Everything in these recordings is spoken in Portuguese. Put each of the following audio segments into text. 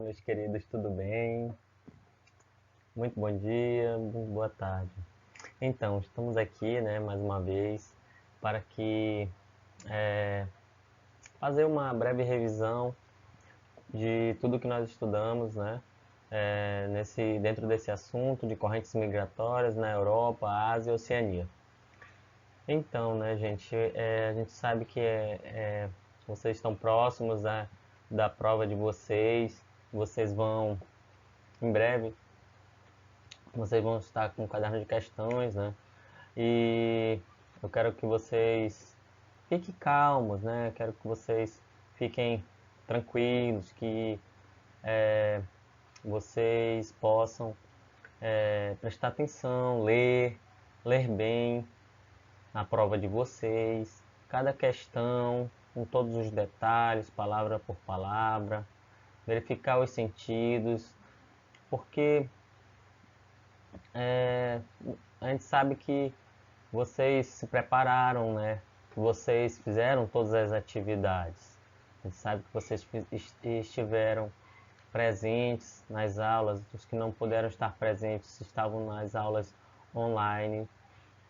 meus queridos, tudo bem? Muito bom dia, boa tarde. Então, estamos aqui, né, mais uma vez, para fazer uma breve revisão de tudo que nós estudamos, né, dentro desse assunto de correntes migratórias na Europa, Ásia e Oceania. Então, né, gente, a gente sabe que vocês estão próximos da prova de vocês vão, em breve, vocês vão estar com um caderno de questões, né? E eu quero que vocês fiquem calmos, né? Quero que vocês fiquem tranquilos, que vocês possam prestar atenção, ler bem a prova de vocês, cada questão, com todos os detalhes, palavra por palavra, verificar os sentidos, porque a gente sabe que vocês se prepararam, né? Que vocês fizeram todas as atividades. A gente sabe que vocês estiveram presentes nas aulas, os que não puderam estar presentes estavam nas aulas online,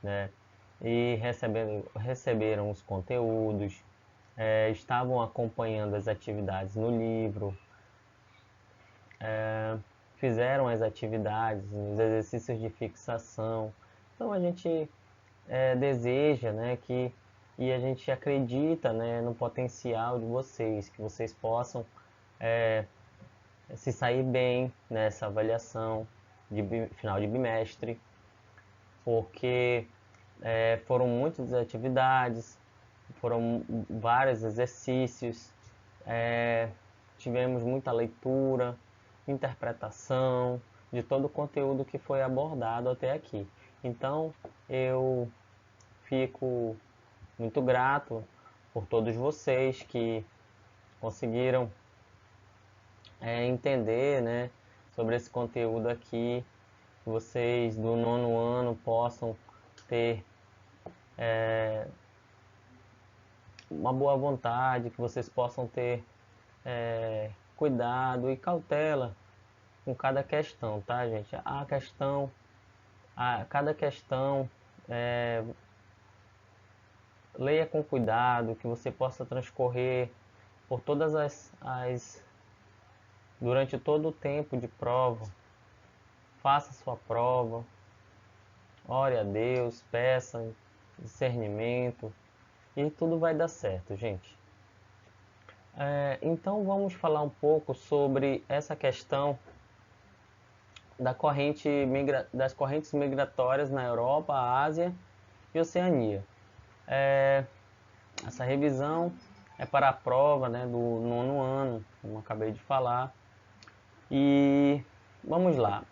né? E receberam os conteúdos, estavam acompanhando as atividades no livro, fizeram as atividades, os exercícios de fixação. Então a gente deseja, né, e a gente acredita, né, no potencial de vocês, que vocês possam se sair bem nessa avaliação de final de bimestre, porque foram muitas atividades, foram vários exercícios, tivemos muita leitura, interpretação de todo o conteúdo que foi abordado até aqui. Então, eu fico muito grato por todos vocês que conseguiram entender, né, sobre esse conteúdo aqui, que vocês do nono ano possam ter uma boa vontade, que vocês possam ter cuidado e cautela com cada questão, tá, gente? Cada questão, leia com cuidado, que você possa transcorrer por durante todo o tempo de prova, faça sua prova, ore a Deus, peça discernimento e tudo vai dar certo, gente. Então vamos falar um pouco sobre essa questão das correntes migratórias na Europa, Ásia e Oceania. Essa revisão é para a prova, né, do nono ano, como acabei de falar. E vamos lá.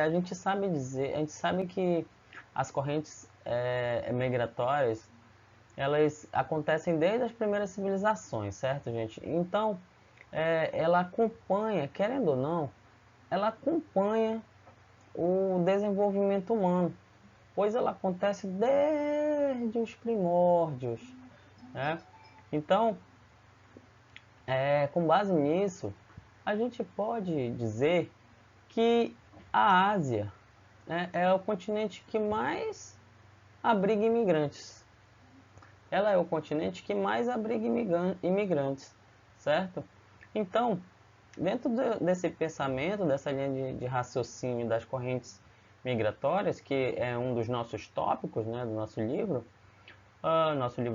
A gente sabe que as correntes migratórias, elas acontecem desde as primeiras civilizações, certo, gente? Então, ela acompanha, querendo ou não, ela acompanha o desenvolvimento humano, pois ela acontece desde os primórdios, né? Então, com base nisso, a gente pode dizer que a Ásia, né, é o continente que mais abriga imigrantes. Ela é o continente que mais abriga imigrantes, certo? Então, dentro desse pensamento, dessa linha de raciocínio das correntes migratórias, que é um dos nossos tópicos, né, do nosso livro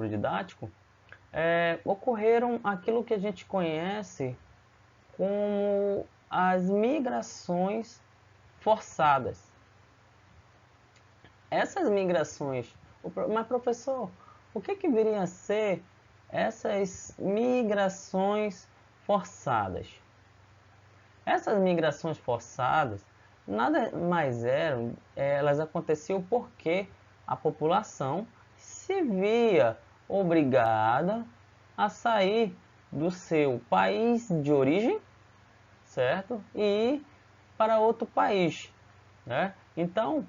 didático, ocorreram aquilo que a gente conhece como as migrações forçadas. Essas migrações, mas professor, o que viria a ser essas migrações forçadas? Essas migrações forçadas nada mais eram, elas aconteciam porque a população se via obrigada a sair do seu país de origem, certo? E ir para outro país, né? Então,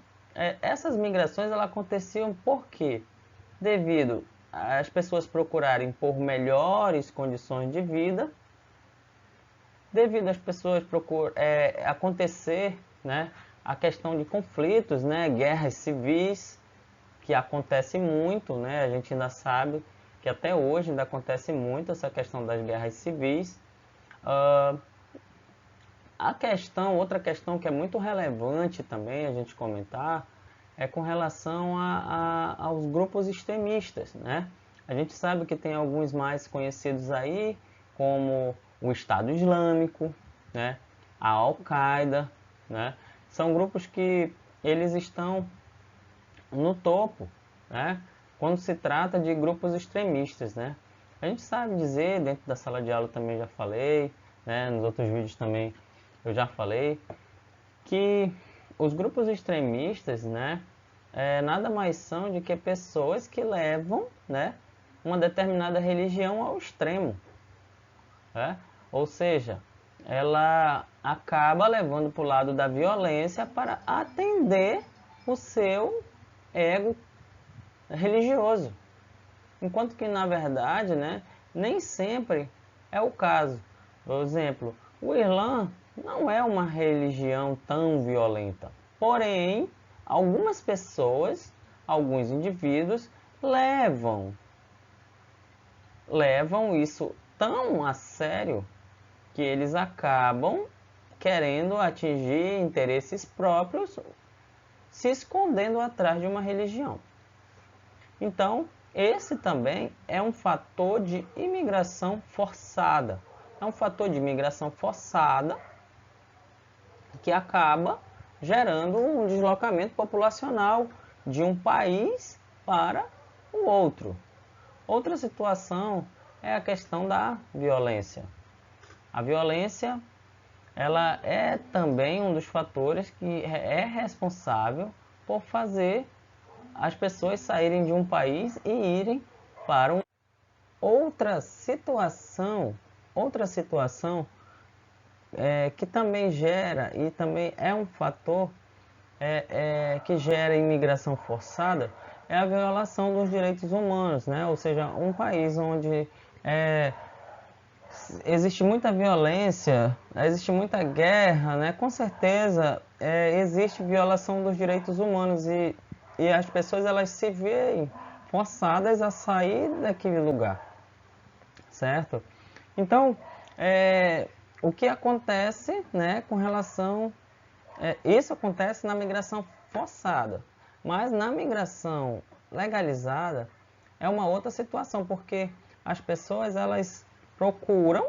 essas migrações elas aconteciam por quê? Devido às pessoas procurarem por melhores condições de vida devido às pessoas acontecer, né, a questão de conflitos, né, guerras civis, que acontece muito, né, a gente ainda sabe que até hoje ainda acontece muito essa questão das guerras civis. Outra questão que é muito relevante também a gente comentar, é com relação aos grupos extremistas, né? A gente sabe que tem alguns mais conhecidos aí, como o Estado Islâmico, né? A Al-Qaeda, né? São grupos que eles estão no topo, né? Quando se trata de grupos extremistas, né? A gente sabe dizer, dentro da sala de aula também já falei, né? Nos outros vídeos também eu já falei, que os grupos extremistas, né, nada mais são de que pessoas que levam, né, uma determinada religião ao extremo, né? Ou seja, ela acaba levando para o lado da violência para atender o seu ego religioso, enquanto que na verdade, né, nem sempre é o caso. Por exemplo, o Islã não é uma religião tão violenta, porém, algumas pessoas, alguns indivíduos levam isso tão a sério que eles acabam querendo atingir interesses próprios, se escondendo atrás de uma religião. Então, esse também é um fator de imigração forçada. É um fator de imigração forçada que acaba gerando um deslocamento populacional de um país para o outro. Outra situação é a questão da violência. A violência, ela é também um dos fatores que é responsável por fazer as pessoas saírem de um país e irem para um. Outra situação que também gera e também é um fator que gera imigração forçada é a violação dos direitos humanos, né? Ou seja, um país onde existe muita violência, existe muita guerra, né? Com certeza existe violação dos direitos humanos e as pessoas elas se veem forçadas a sair daquele lugar, certo? Então, o que acontece, né, com relação... isso acontece na migração forçada, mas na migração legalizada é uma outra situação, porque as pessoas elas procuram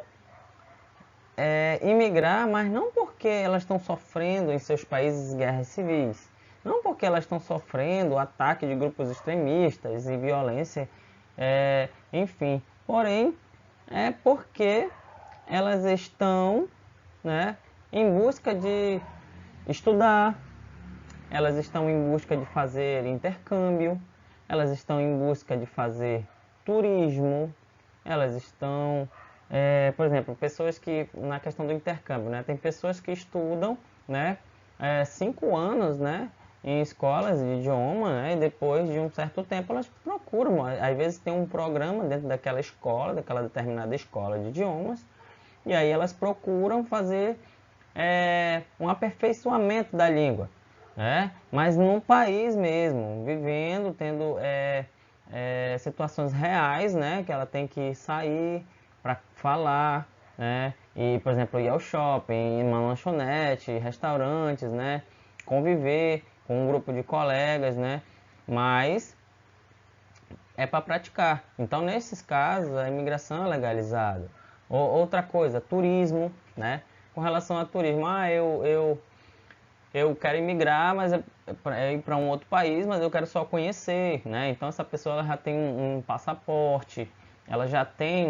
imigrar, mas não porque elas estão sofrendo em seus países guerras civis, não porque elas estão sofrendo ataque de grupos extremistas e violência, enfim, porém é porque elas estão, né, em busca de estudar, elas estão em busca de fazer intercâmbio, elas estão em busca de fazer turismo, elas estão, por exemplo, pessoas que, na questão do intercâmbio, né, tem pessoas que estudam, né, 5 anos, né, em escolas de idioma, né, e depois de um certo tempo elas procuram, às vezes tem um programa dentro daquela escola, daquela determinada escola de idiomas, e aí elas procuram fazer um aperfeiçoamento da língua, né? Mas num país mesmo, vivendo, tendo situações reais, né? Que ela tem que sair para falar, né? E, por exemplo, ir ao shopping, ir numa lanchonete, restaurantes, né? Conviver com um grupo de colegas, né? Mas é para praticar. Então, nesses casos, a imigração é legalizada. Outra coisa, turismo, né? Com relação a turismo, eu quero imigrar, mas ir para um outro país, mas eu quero só conhecer, né? Então, essa pessoa ela já tem um passaporte, ela já tem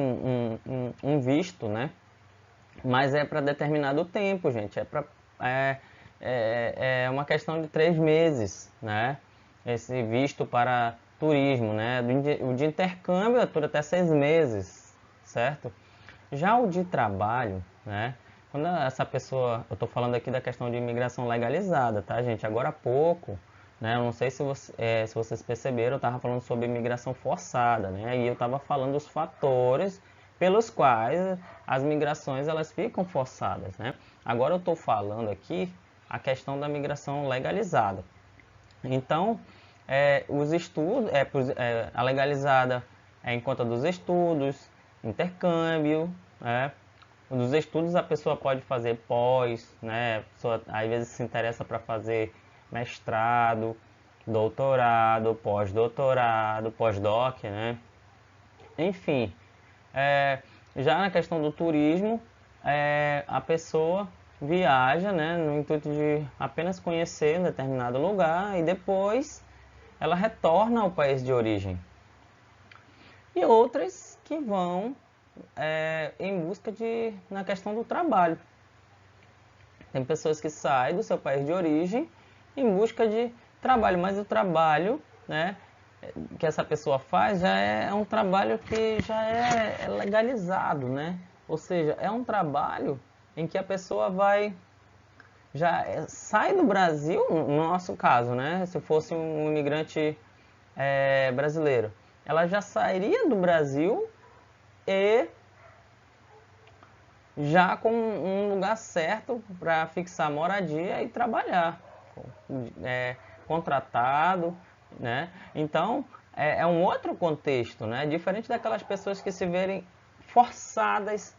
um visto, né? Mas é para determinado tempo, gente. É uma questão de 3 meses, né? Esse visto para turismo, né? O de intercâmbio dura até 6 meses, certo? Já o de trabalho, né? Quando essa pessoa, eu estou falando aqui da questão de imigração legalizada, tá, gente? Agora há pouco, né? Eu não sei se se vocês perceberam, eu estava falando sobre imigração forçada, né? E eu estava falando dos fatores pelos quais as migrações elas ficam forçadas, né? Agora eu estou falando aqui a questão da migração legalizada. Então, os estudos, a legalizada é em conta dos estudos, intercâmbio, né? Nos estudos a pessoa pode fazer pós, né? A pessoa às vezes se interessa para fazer mestrado, doutorado, pós-doutorado, pós-doc, né? Enfim, já na questão do turismo, a pessoa viaja, né, no intuito de apenas conhecer um determinado lugar e depois ela retorna ao país de origem. E outras que vão em busca na questão do trabalho. Tem pessoas que saem do seu país de origem em busca de trabalho, mas o trabalho, né, que essa pessoa faz já é um trabalho que já é legalizado, né? Ou seja, é um trabalho em que a pessoa sai do Brasil, no nosso caso, né? Se fosse um imigrante brasileiro, ela já sairia do Brasil e já com um lugar certo para fixar moradia e trabalhar, contratado, né? Então é um outro contexto, né? Diferente daquelas pessoas que se verem forçadas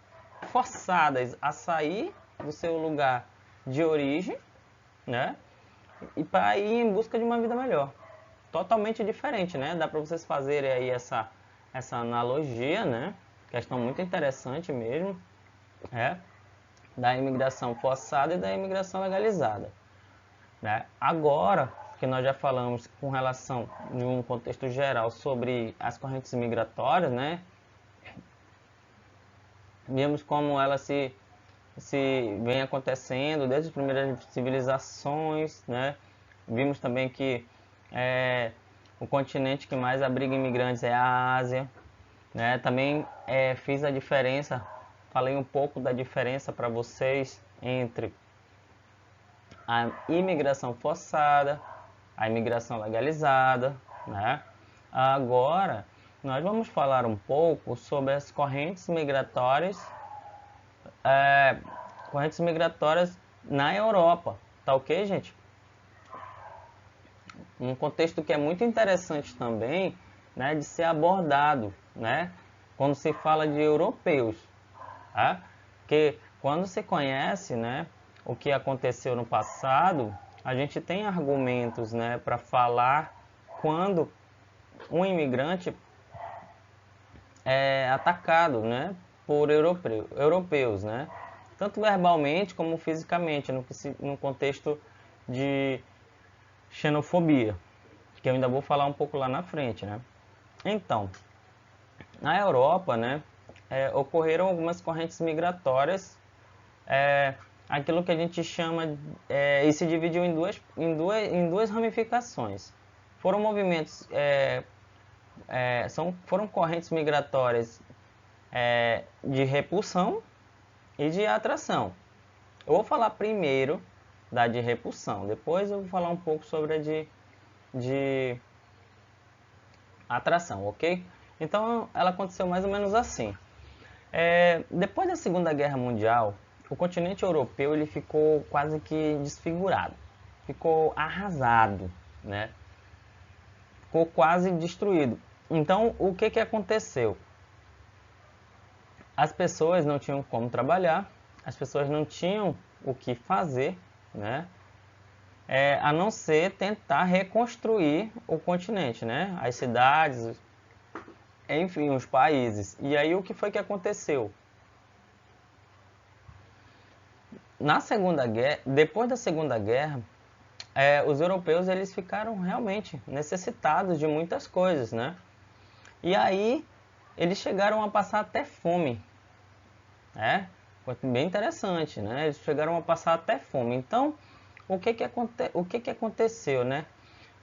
a sair do seu lugar de origem, né? E para ir em busca de uma vida melhor. Totalmente diferente, né? Dá para vocês fazerem aí essa analogia, né? Questão muito interessante mesmo, da imigração forçada e da imigração legalizada, né? Agora que nós já falamos com relação de um contexto geral sobre as correntes migratórias, né? Vimos como elas se vem acontecendo desde as primeiras civilizações, né? Vimos também que o continente que mais abriga imigrantes é a Ásia, né? Também fiz a diferença, falei um pouco da diferença para vocês entre a imigração forçada, a imigração legalizada, né? Agora nós vamos falar um pouco sobre as correntes migratórias na Europa, tá ok, gente? Um contexto que é muito interessante também, né, de ser abordado, né, quando se fala de europeus, tá? Porque quando se conhece, né, o que aconteceu no passado, a gente tem argumentos, né, para falar quando um imigrante é atacado, né, por europeus, né, tanto verbalmente como fisicamente, no contexto de xenofobia, que eu ainda vou falar um pouco lá na frente, né. Então, na Europa, né, ocorreram algumas correntes migratórias, aquilo que a gente chama, e se dividiu em duas ramificações. Foram movimentos, foram correntes migratórias de repulsão e de atração. Eu vou falar primeiro da de repulsão, depois eu vou falar um pouco sobre a de atração, ok? Então ela aconteceu mais ou menos assim. Depois da Segunda Guerra Mundial, o continente europeu ele ficou quase que desfigurado, ficou arrasado, né? Ficou quase destruído. Então o que aconteceu? As pessoas não tinham como trabalhar, as pessoas não tinham o que fazer, né? A não ser tentar reconstruir o continente, né? As cidades, enfim, os países. E aí o que foi que aconteceu? Depois da Segunda Guerra, os europeus eles ficaram realmente necessitados de muitas coisas, né? E aí eles chegaram a passar até fome, foi bem interessante, né? Eles chegaram a passar até fome. Então, o que aconteceu, né?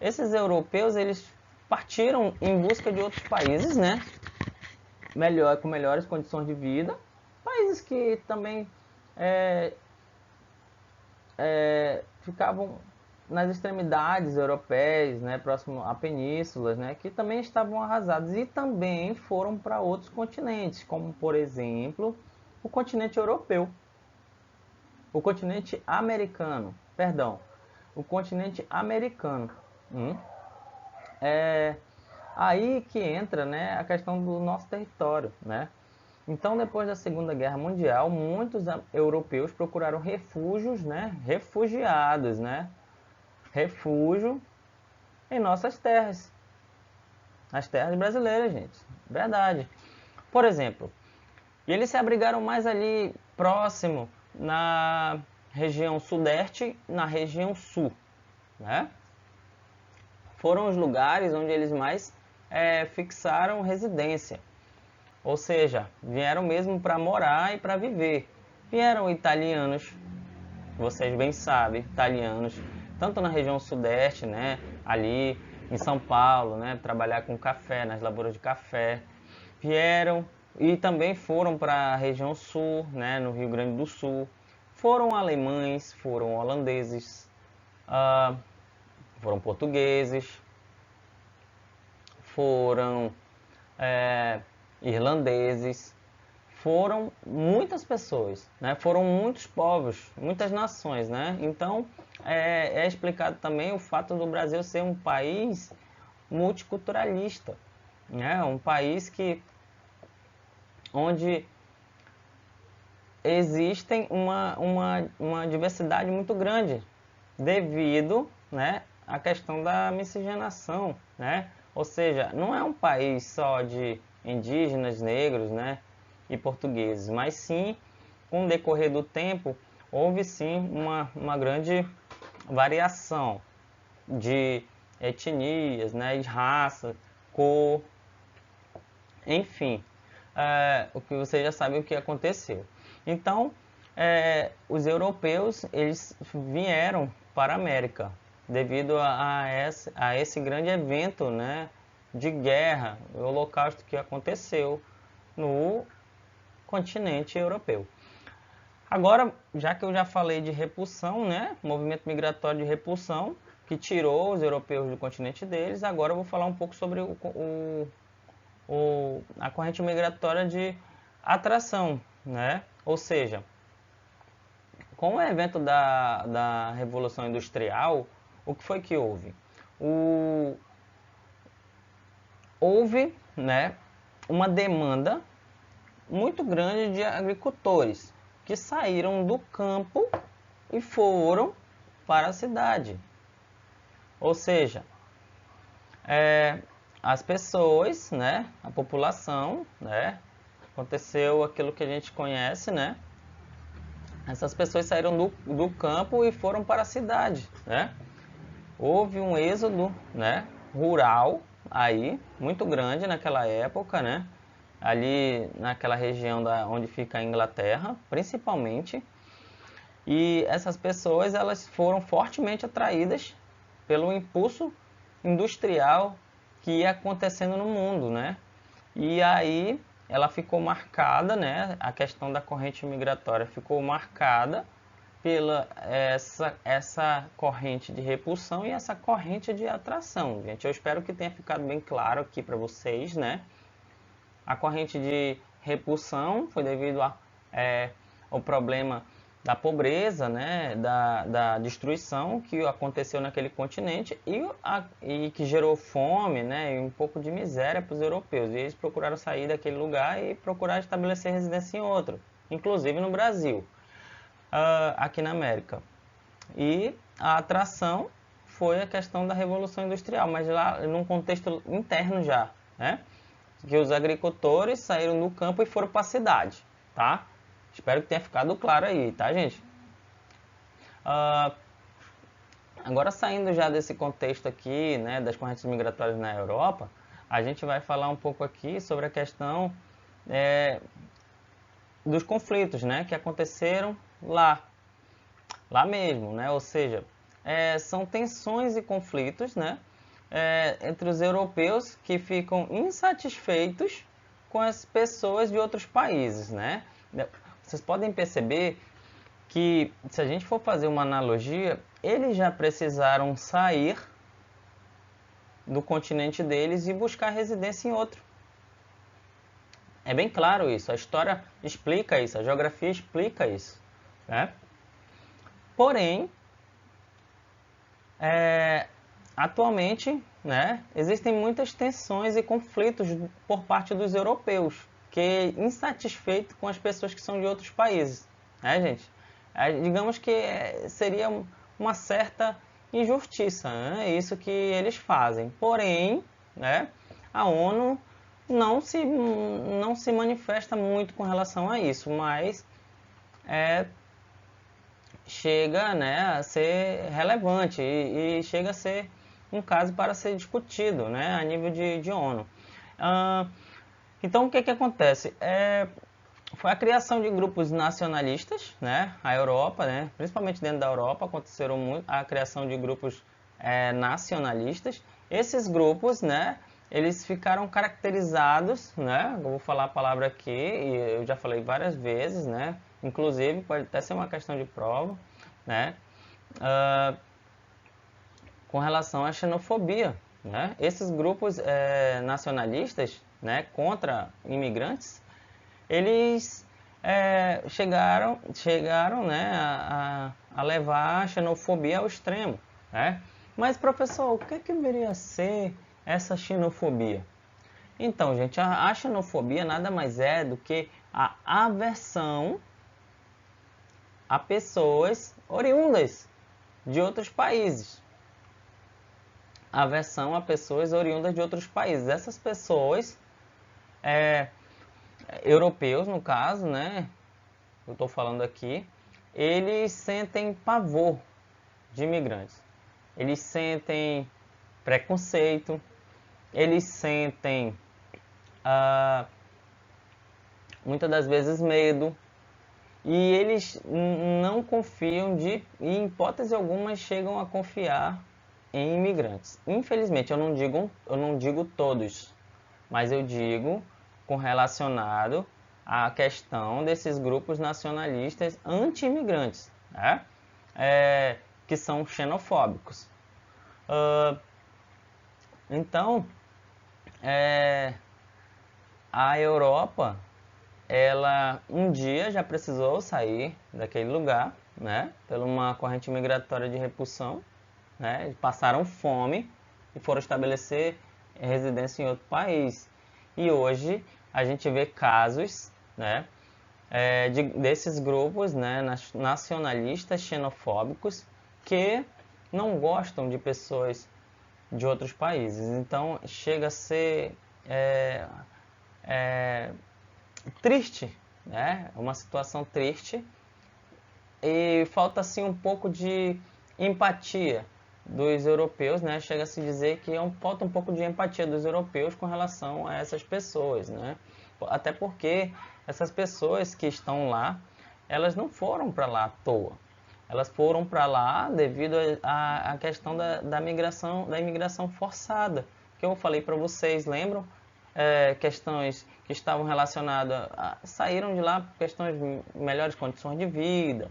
Esses europeus eles partiram em busca de outros países, né? Com melhores condições de vida, países que também ficavam nas extremidades europeias, né, próximo a penínsulas, né, que também estavam arrasadas e também foram para outros continentes, como por exemplo o continente europeu, o continente americano, perdão, o continente americano. É aí que entra, né, a questão do nosso território, né? Então, depois da Segunda Guerra Mundial, muitos europeus procuraram refúgios, né, refugiados, né, refúgio em nossas terras, as terras brasileiras, gente, verdade. Por exemplo, eles se abrigaram mais ali próximo na região sudeste, na região sul, né? Foram os lugares onde eles mais fixaram residência. Ou seja, vieram mesmo para morar e para viver. Vieram italianos, vocês bem sabem, italianos, tanto na região sudeste, né, ali em São Paulo, né, trabalhar com café, nas lavouras de café. Vieram e também foram para a região sul, né, no Rio Grande do Sul. Foram alemães, foram holandeses, foram portugueses, foram irlandeses, foram muitas pessoas, né? Foram muitos povos, muitas nações, né? Então é explicado também o fato do Brasil ser um país multiculturalista, né? Um país onde existem uma diversidade muito grande devido, né, à questão da miscigenação, né? Ou seja, não é um país só de indígenas, negros, né, e portugueses, mas sim, com o decorrer do tempo, houve sim uma grande variação de etnias, né, de raça, cor, enfim, o que vocês já sabem o que aconteceu. Então, os europeus eles vieram para a América devido a esse grande evento, né, de guerra, o Holocausto que aconteceu no continente europeu. Agora, já que eu já falei de repulsão, né, movimento migratório de repulsão, que tirou os europeus do continente deles, agora eu vou falar um pouco sobre a corrente migratória de atração, né? Ou seja, com o evento da Revolução Industrial, o que foi que houve? Houve, né, uma demanda muito grande de agricultores que saíram do campo e foram para a cidade. Ou seja, as pessoas, né, a população, né, aconteceu aquilo que a gente conhece, né? Essas pessoas saíram do campo e foram para a cidade, né? Houve um êxodo, né, rural aí, muito grande naquela época, né? Ali naquela região onde fica a Inglaterra, principalmente. E essas pessoas elas foram fortemente atraídas pelo impulso industrial que ia acontecendo no mundo, né? E aí ela ficou marcada, né? A questão da corrente migratória ficou marcada pela essa corrente de repulsão e essa corrente de atração, gente. Eu espero que tenha ficado bem claro aqui para vocês, né? A corrente de repulsão foi devido ao problema da pobreza, né, da destruição que aconteceu naquele continente e que gerou fome, né, e um pouco de miséria para os europeus. E eles procuraram sair daquele lugar e procurar estabelecer residência em outro, inclusive no Brasil, aqui na América. E a atração foi a questão da Revolução Industrial, mas lá num contexto interno já, né? Que os agricultores saíram do campo e foram para a cidade, tá? Espero que tenha ficado claro aí, tá, gente? Agora, saindo já desse contexto aqui, né, das correntes migratórias na Europa, a gente vai falar um pouco aqui sobre a questão dos conflitos, né, que aconteceram lá mesmo, né? Ou seja, são tensões e conflitos, né, entre os europeus que ficam insatisfeitos com as pessoas de outros países, né? Vocês podem perceber que, se a gente for fazer uma analogia, eles já precisaram sair do continente deles e buscar residência em outro. É bem claro isso, a história explica isso, a geografia explica isso, né? Porém, atualmente, né, existem muitas tensões e conflitos por parte dos europeus, que insatisfeitos com as pessoas que são de outros países, né, gente? Digamos que seria uma certa injustiça, né? Isso que eles fazem. Porém, né, a ONU não se manifesta muito com relação a isso, mas chega, né, a ser relevante e chega a ser um caso para ser discutido, né, a nível de ONU. Então, o que acontece? Foi a criação de grupos nacionalistas, né, a Europa, né, principalmente dentro da Europa, aconteceram muito a criação de grupos nacionalistas. Esses grupos, né, eles ficaram caracterizados, né, eu vou falar a palavra aqui, e eu já falei várias vezes, né, inclusive pode até ser uma questão de prova, né, com relação à xenofobia, né. Esses grupos nacionalistas, né, contra imigrantes, eles chegaram, né, a levar a xenofobia ao extremo, né. Mas, professor, o que deveria ser essa xenofobia? Então, gente, a xenofobia nada mais é do que a aversão a pessoas oriundas de outros países. Aversão a pessoas oriundas de outros países. Essas pessoas, europeus no caso, né? Eu estou falando aqui, eles sentem pavor de imigrantes. Eles sentem preconceito, eles sentem muitas das vezes medo, e eles não confiam em hipótese alguma chegam a confiar em imigrantes. Infelizmente, eu não digo todos, mas eu digo relacionado à questão desses grupos nacionalistas anti-imigrantes, né? Que são xenofóbicos. Então, a Europa, ela um dia já precisou sair daquele lugar, né, por uma corrente migratória de repulsão, né, passaram fome e foram estabelecer residência em outro país. E hoje a gente vê casos, né, desses grupos, né, nacionalistas, xenofóbicos, que não gostam de pessoas de outros países. Então chega a ser triste, né? Uma situação triste, e falta assim um pouco de empatia dos europeus, né? Chega a se dizer que falta um pouco de empatia dos europeus com relação a essas pessoas, né? Até porque essas pessoas que estão lá, elas não foram para lá à toa. Elas foram para lá devido à questão da imigração forçada, que eu falei para vocês, lembram? Questões que estavam relacionadas saíram de lá por questões de melhores condições de vida,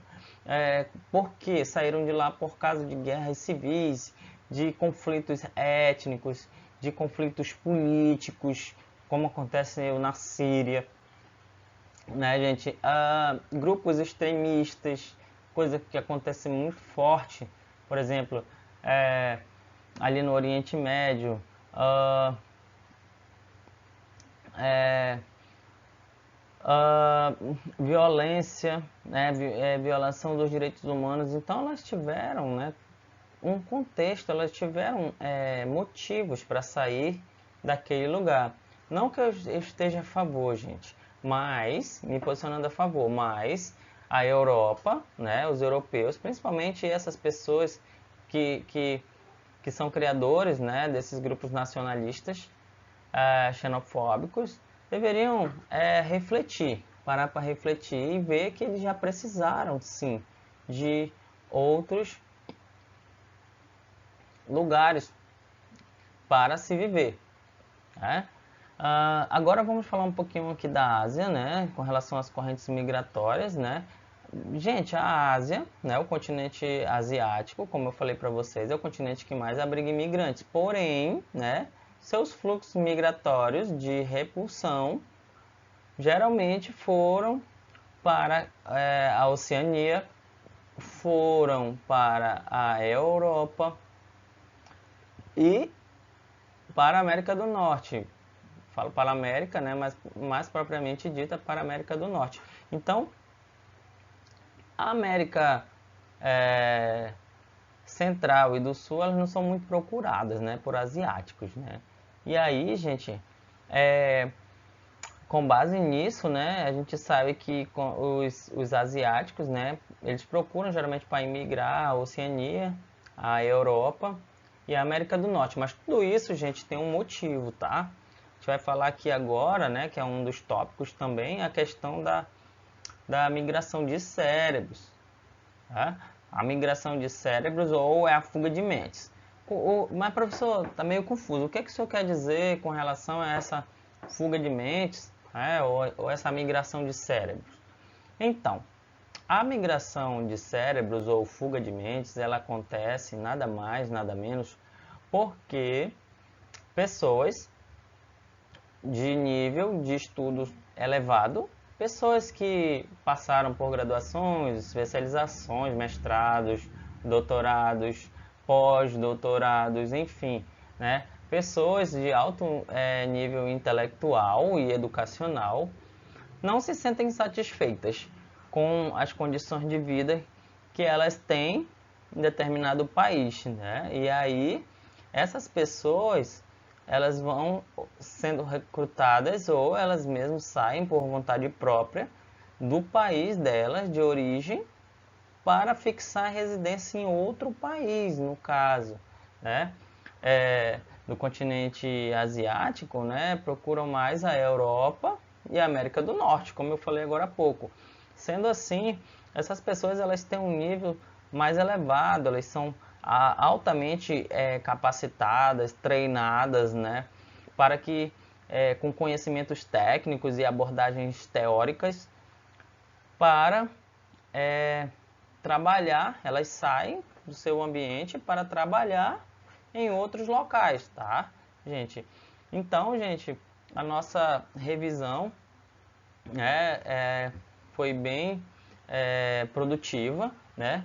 porque saíram de lá por causa de guerras civis, de conflitos étnicos, de conflitos políticos, como acontece na Síria, né, gente? Grupos extremistas, coisa que acontece muito forte, por exemplo, ali no Oriente Médio, violência, né, violação dos direitos humanos. Então elas tiveram, né, um contexto, elas tiveram motivos para sair daquele lugar. Não que eu esteja a favor, gente, mas me posicionando a favor, mas a Europa, né, os europeus, principalmente essas pessoas que são criadores, né, desses grupos nacionalistas, xenofóbicos, deveriam parar para refletir e ver que eles já precisaram, sim, de outros lugares para se viver, né? Agora vamos falar um pouquinho aqui da Ásia, né, com relação às correntes migratórias, né? Gente, a Ásia, né, o continente asiático, como eu falei para vocês, é o continente que mais abriga imigrantes. Porém, né, seus fluxos migratórios de repulsão geralmente foram para a Oceania, foram para a Europa e para a América do Norte. Falo para a América, né, mas mais propriamente dita para a América do Norte. Então, a América Central e do Sul, elas não são muito procuradas, né, por asiáticos, né. E aí, gente, com base nisso, né, a gente sabe que os asiáticos, né, eles procuram geralmente para imigrar a Oceania, a Europa e a América do Norte. Mas tudo isso, gente, tem um motivo, tá? A gente vai falar aqui agora, né, que é um dos tópicos também, a questão da migração de cérebros. Tá? A migração de cérebros ou é a fuga de mentes. Mas, professor, está meio confuso. O que o senhor quer dizer com relação a essa fuga de mentes, ou essa migração de cérebros? Então, a migração de cérebros ou fuga de mentes, ela acontece nada mais, nada menos, porque pessoas de nível de estudo elevado, pessoas que passaram por graduações, especializações, mestrados, doutorados, pós-doutorados, enfim, né? Pessoas de alto nível intelectual e educacional não se sentem satisfeitas com as condições de vida que elas têm em determinado país, né? E aí essas pessoas elas vão sendo recrutadas ou elas mesmas saem por vontade própria do país delas de origem para fixar residência em outro país, no caso, né? Do continente asiático, né? Procuram mais a Europa e a América do Norte, como eu falei agora há pouco. Sendo assim, essas pessoas elas têm um nível mais elevado, elas são altamente capacitadas, treinadas, né, para que com conhecimentos técnicos e abordagens teóricas para trabalhar, elas saem do seu ambiente para trabalhar em outros locais, tá, gente? Então, gente, a nossa revisão foi bem produtiva, né?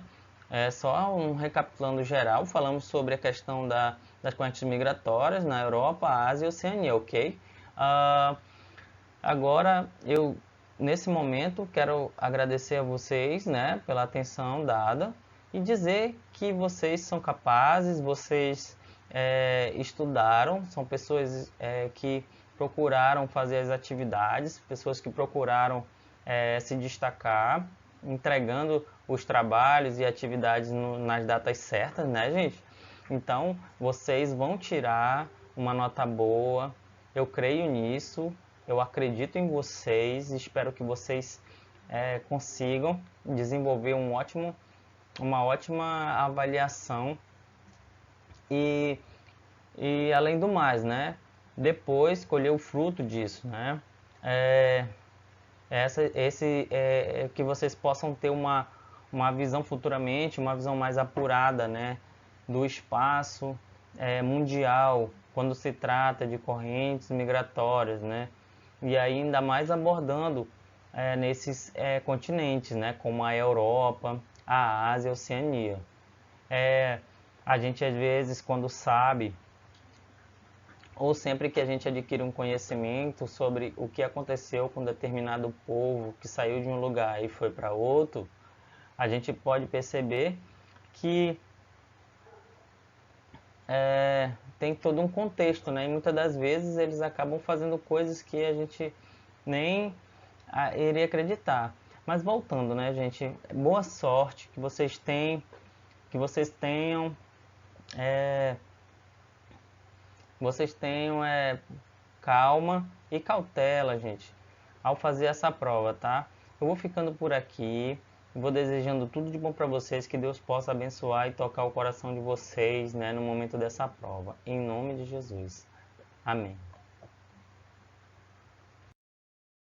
Só um recapitulando geral, falamos sobre a questão das correntes migratórias na Europa, Ásia e Oceania, ok? Agora, nesse momento, quero agradecer a vocês, né, pela atenção dada e dizer que vocês são capazes, vocês estudaram, são pessoas que procuraram fazer as atividades, pessoas que procuraram se destacar, entregando os trabalhos e atividades nas datas certas, né, gente? Então, vocês vão tirar uma nota boa, eu creio nisso, eu acredito em vocês, espero que vocês consigam desenvolver uma ótima avaliação e além do mais, né, depois colher o fruto disso, né? Que vocês possam ter uma visão futuramente, uma visão mais apurada, né, do espaço mundial, quando se trata de correntes migratórias, né, e ainda mais abordando nesses continentes, né, como a Europa, a Ásia e a Oceania. A gente às vezes, quando sabe ou sempre que a gente adquire um conhecimento sobre o que aconteceu com determinado povo que saiu de um lugar e foi para outro, a gente pode perceber que tem todo um contexto, né? E muitas das vezes eles acabam fazendo coisas que a gente nem iria acreditar. Mas voltando, né, gente? Boa sorte, que vocês tenham calma e cautela, gente, ao fazer essa prova, tá? Eu vou ficando por aqui, vou desejando tudo de bom para vocês, que Deus possa abençoar e tocar o coração de vocês, né, no momento dessa prova. Em nome de Jesus. Amém.